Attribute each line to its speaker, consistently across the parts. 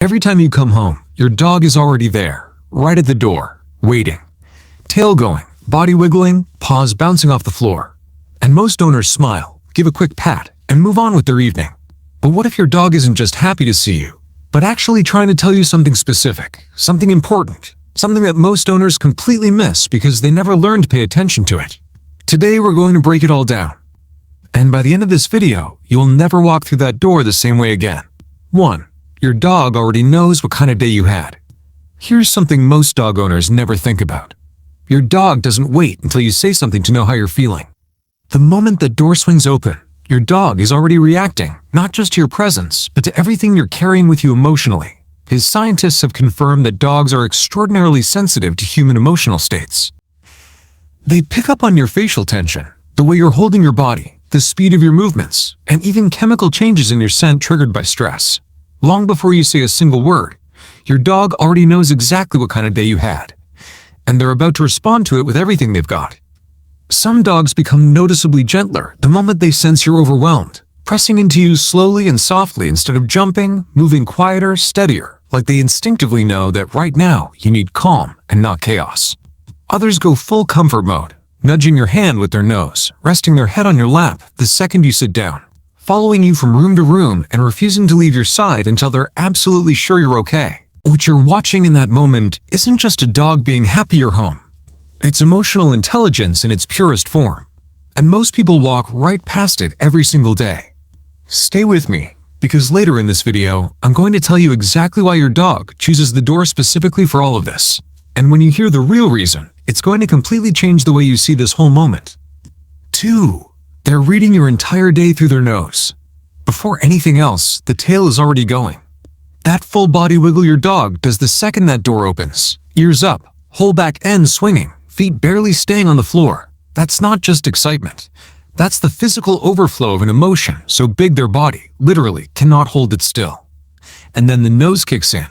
Speaker 1: Every time you come home, your dog is already there, right at the door, waiting. Tail going, body wiggling, paws bouncing off the floor. And most owners smile, give a quick pat, and move on with their evening. But what if your dog isn't just happy to see you, but actually trying to tell you something specific, something important, something that most owners completely miss because they never learned to pay attention to it? Today we're going to break it all down. And by the end of this video, you'll never walk through that door the same way again. 1. Your dog already knows what kind of day you had. Here's something most dog owners never think about. Your dog doesn't wait until you say something to know how you're feeling. The moment the door swings open, your dog is already reacting, not just to your presence, but to everything you're carrying with you emotionally. His scientists have confirmed that dogs are extraordinarily sensitive to human emotional states. They pick up on your facial tension, the way you're holding your body, the speed of your movements, and even chemical changes in your scent triggered by stress. Long before you say a single word, your dog already knows exactly what kind of day you had, and they're about to respond to it with everything they've got. Some dogs become noticeably gentler the moment they sense you're overwhelmed, pressing into you slowly and softly instead of jumping, moving quieter, steadier, like they instinctively know that right now you need calm and not chaos. Others go full comfort mode, nudging your hand with their nose, resting their head on your lap the second you sit down, following you from room to room and refusing to leave your side until they're absolutely sure you're okay. What you're watching in that moment isn't just a dog being happy you're home. It's emotional intelligence in its purest form. And most people walk right past it every single day. Stay with me, because later in this video, I'm going to tell you exactly why your dog chooses the door specifically for all of this. And when you hear the real reason, it's going to completely change the way you see this whole moment. 2. They're reading your entire day through their nose. Before anything else, the tail is already going. That full body wiggle your dog does the second that door opens. Ears up, whole back end swinging, feet barely staying on the floor. That's not just excitement. That's the physical overflow of an emotion so big their body, literally, cannot hold it still. And then the nose kicks in.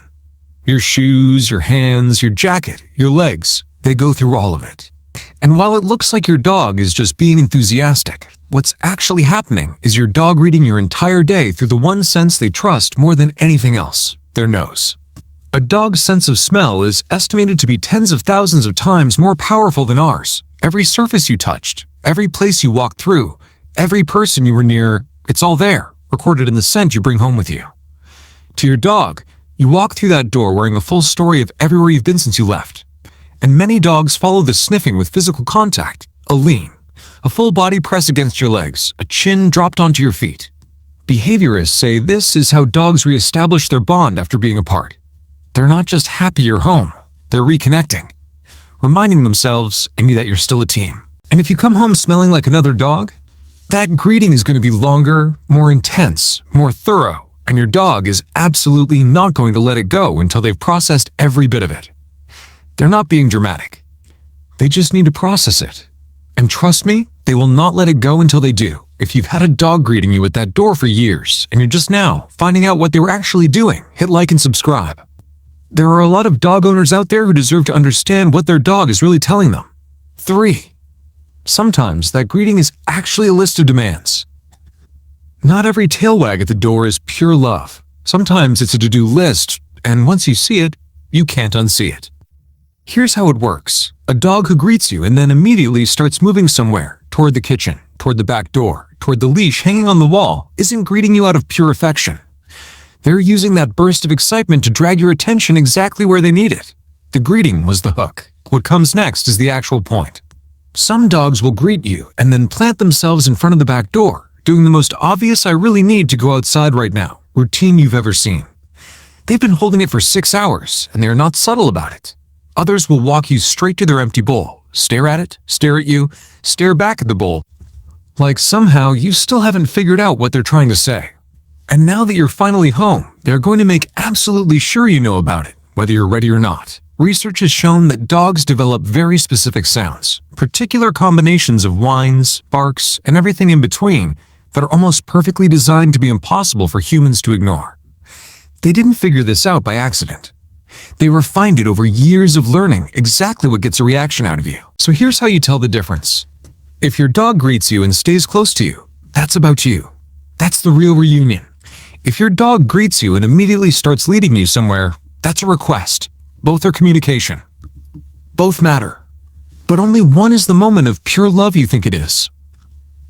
Speaker 1: Your shoes, your hands, your jacket, your legs, they go through all of it. And while it looks like your dog is just being enthusiastic, what's actually happening is your dog reading your entire day through the one sense they trust more than anything else, their nose. A dog's sense of smell is estimated to be tens of thousands of times more powerful than ours. Every surface you touched, every place you walked through, every person you were near, it's all there, recorded in the scent you bring home with you. To your dog, you walk through that door wearing a full story of everywhere you've been since you left. And many dogs follow the sniffing with physical contact, a lean, a full body press against your legs, a chin dropped onto your feet. Behaviorists say this is how dogs reestablish their bond after being apart. They're not just happy you're home, they're reconnecting, reminding themselves and you that you're still a team. And if you come home smelling like another dog, that greeting is going to be longer, more intense, more thorough, and your dog is absolutely not going to let it go until they've processed every bit of it. They're not being dramatic. They just need to process it. And trust me, they will not let it go until they do. If you've had a dog greeting you at that door for years, and you're just now finding out what they were actually doing, hit like and subscribe. There are a lot of dog owners out there who deserve to understand what their dog is really telling them. 3. Sometimes that greeting is actually a list of demands. Not every tail wag at the door is pure love. Sometimes it's a to-do list, and once you see it, you can't unsee it. Here's how it works. A dog who greets you and then immediately starts moving somewhere, toward the kitchen, toward the back door, toward the leash hanging on the wall, isn't greeting you out of pure affection. They're using that burst of excitement to drag your attention exactly where they need it. The greeting was the hook. What comes next is the actual point. Some dogs will greet you and then plant themselves in front of the back door, doing the most obvious "I really need to go outside right now" routine you've ever seen. They've been holding it for 6 hours, and they are not subtle about it. Others will walk you straight to their empty bowl, stare at it, stare at you, stare back at the bowl, like somehow you still haven't figured out what they're trying to say. And now that you're finally home, they're going to make absolutely sure you know about it, whether you're ready or not. Research has shown that dogs develop very specific sounds, particular combinations of whines, barks, and everything in between that are almost perfectly designed to be impossible for humans to ignore. They didn't figure this out by accident. They refined it over years of learning exactly what gets a reaction out of you. So here's how you tell the difference. If your dog greets you and stays close to you, that's about you. That's the real reunion. If your dog greets you and immediately starts leading you somewhere, that's a request. Both are communication. Both matter. But only one is the moment of pure love you think it is.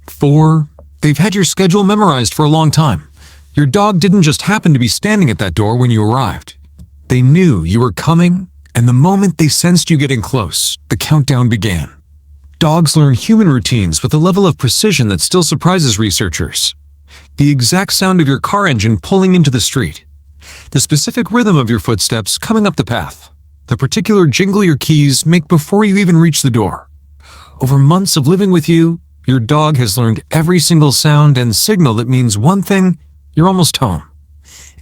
Speaker 1: 4. They've had your schedule memorized for a long time. Your dog didn't just happen to be standing at that door when you arrived. They knew you were coming, and the moment they sensed you getting close, the countdown began. Dogs learn human routines with a level of precision that still surprises researchers. The exact sound of your car engine pulling into the street. The specific rhythm of your footsteps coming up the path. The particular jingle your keys make before you even reach the door. Over months of living with you, your dog has learned every single sound and signal that means one thing: you're almost home.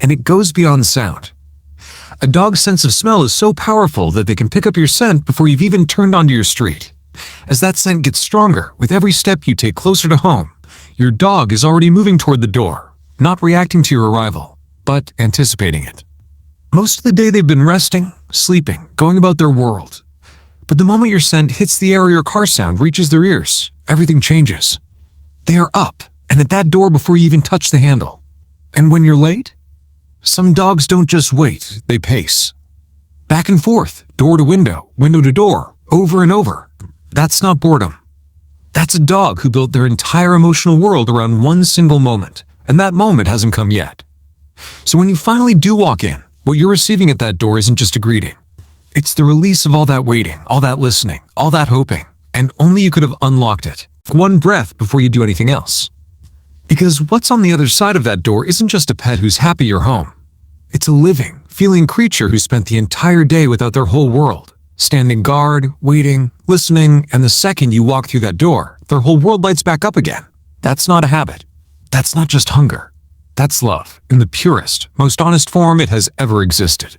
Speaker 1: And it goes beyond sound. A dog's sense of smell is so powerful that they can pick up your scent before you've even turned onto your street. As that scent gets stronger with every step you take closer to home, your dog is already moving toward the door, not reacting to your arrival, but anticipating it. Most of the day they've been resting, sleeping, going about their world. But the moment your scent hits the air or your car sound reaches their ears, everything changes. They are up and at that door before you even touch the handle. And when you're late, some dogs don't just wait, they pace. Back and forth, door to window to door, over and over. That's not boredom. That's a dog who built their entire emotional world around one single moment, and that moment hasn't come yet. So when you finally do walk in, what you're receiving at that door isn't just a greeting. It's the release of all that waiting, all that listening, all that hoping, and only you could have unlocked it. One breath before you do anything else. Because what's on the other side of that door isn't just a pet who's happy you're home. It's a living, feeling creature who spent the entire day without their whole world, standing guard, waiting, listening, and the second you walk through that door, their whole world lights back up again. That's not a habit. That's not just hunger. That's love, in the purest, most honest form it has ever existed.